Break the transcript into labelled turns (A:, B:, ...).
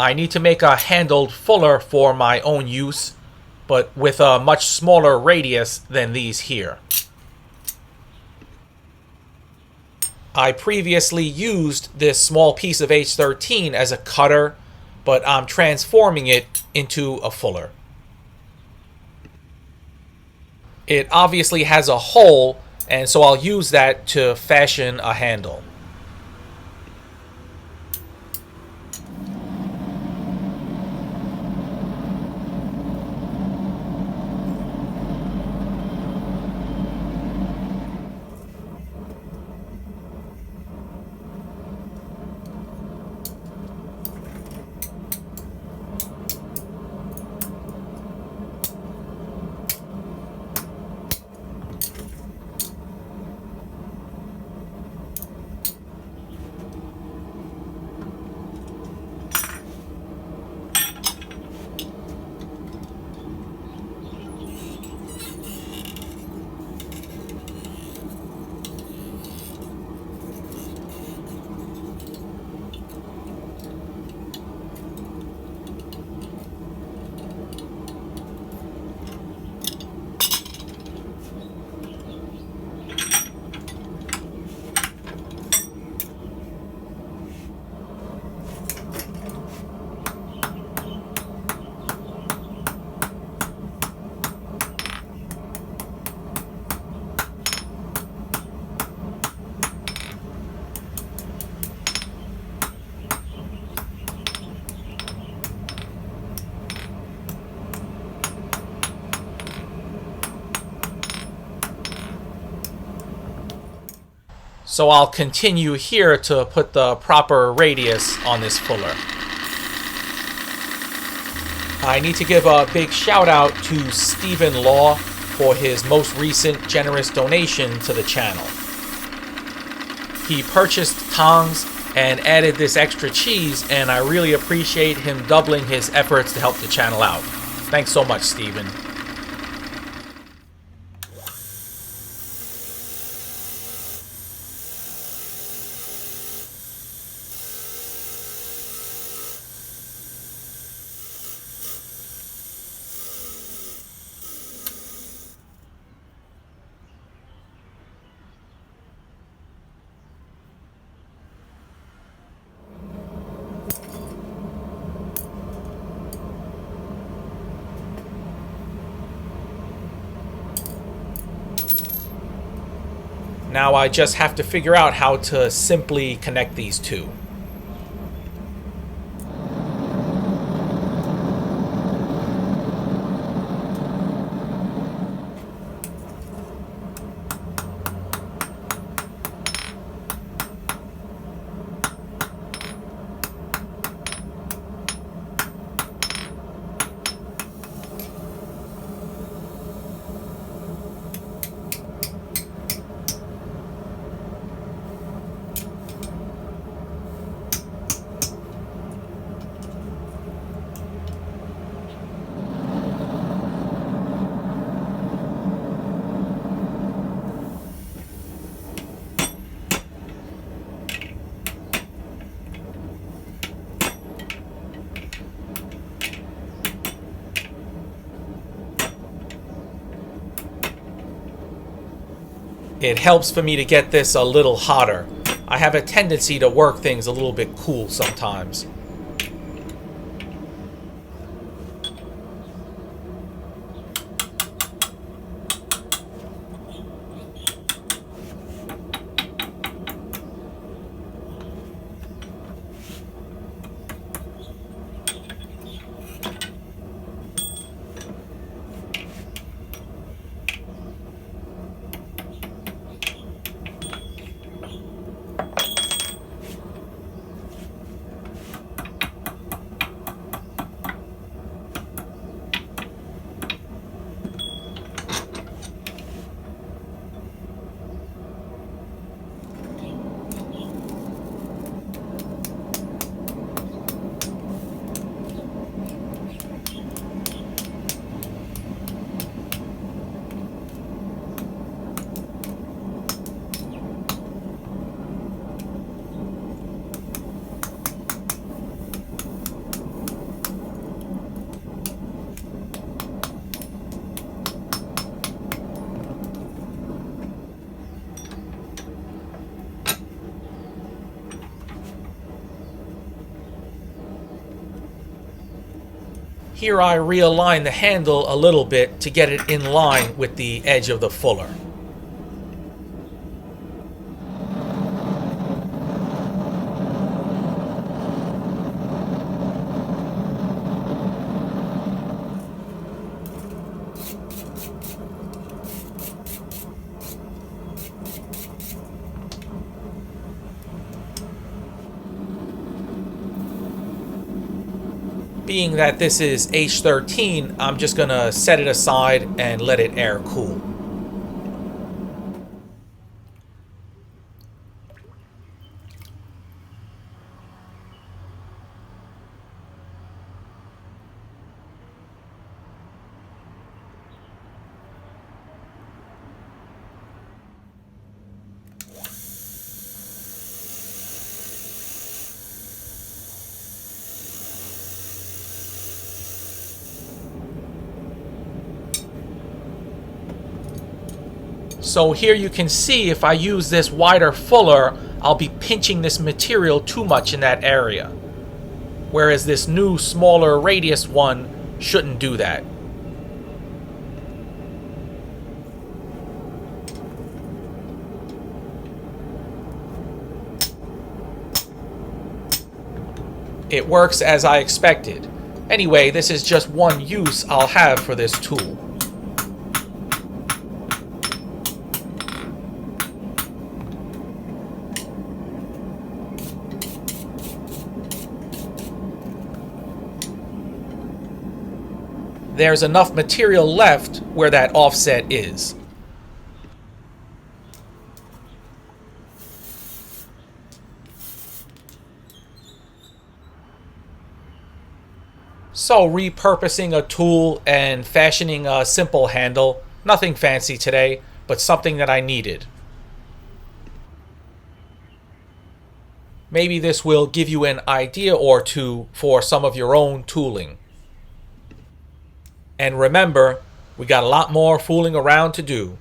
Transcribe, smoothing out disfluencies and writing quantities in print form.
A: I need to make a handled fuller for my own use, but with a much smaller radius than these here. I previously used this small piece of H13 as a cutter, but I'm transforming it into a fuller. It obviously has a hole, and so I'll use that to fashion a handle. So I'll continue here to put the proper radius on this fuller. I need to give a big shout out to Stephen Law for his most recent generous donation to the channel. He purchased Tongs and added this extra cheese, and I really appreciate him doubling his efforts to help the channel out. Thanks so much, Stephen. Now I just have to figure out how to simply connect these two. It helps for me to get this a little hotter. I have a tendency to work things a little bit cool sometimes. Here I realign the handle a little bit to get it in line with the edge of the fuller. Being that this is H13, I'm just gonna set it aside and let it air cool. So here you can see if I use this wider fuller, I'll be pinching this material too much in that area. Whereas this new smaller radius one shouldn't do that. It works as I expected. Anyway, this is just one use I'll have for this tool. There's enough material left where that offset is. So repurposing a tool and fashioning a simple handle, nothing fancy today, but something that I needed. Maybe this will give you an idea or two for some of your own tooling. And remember, we got a lot more fooling around to do.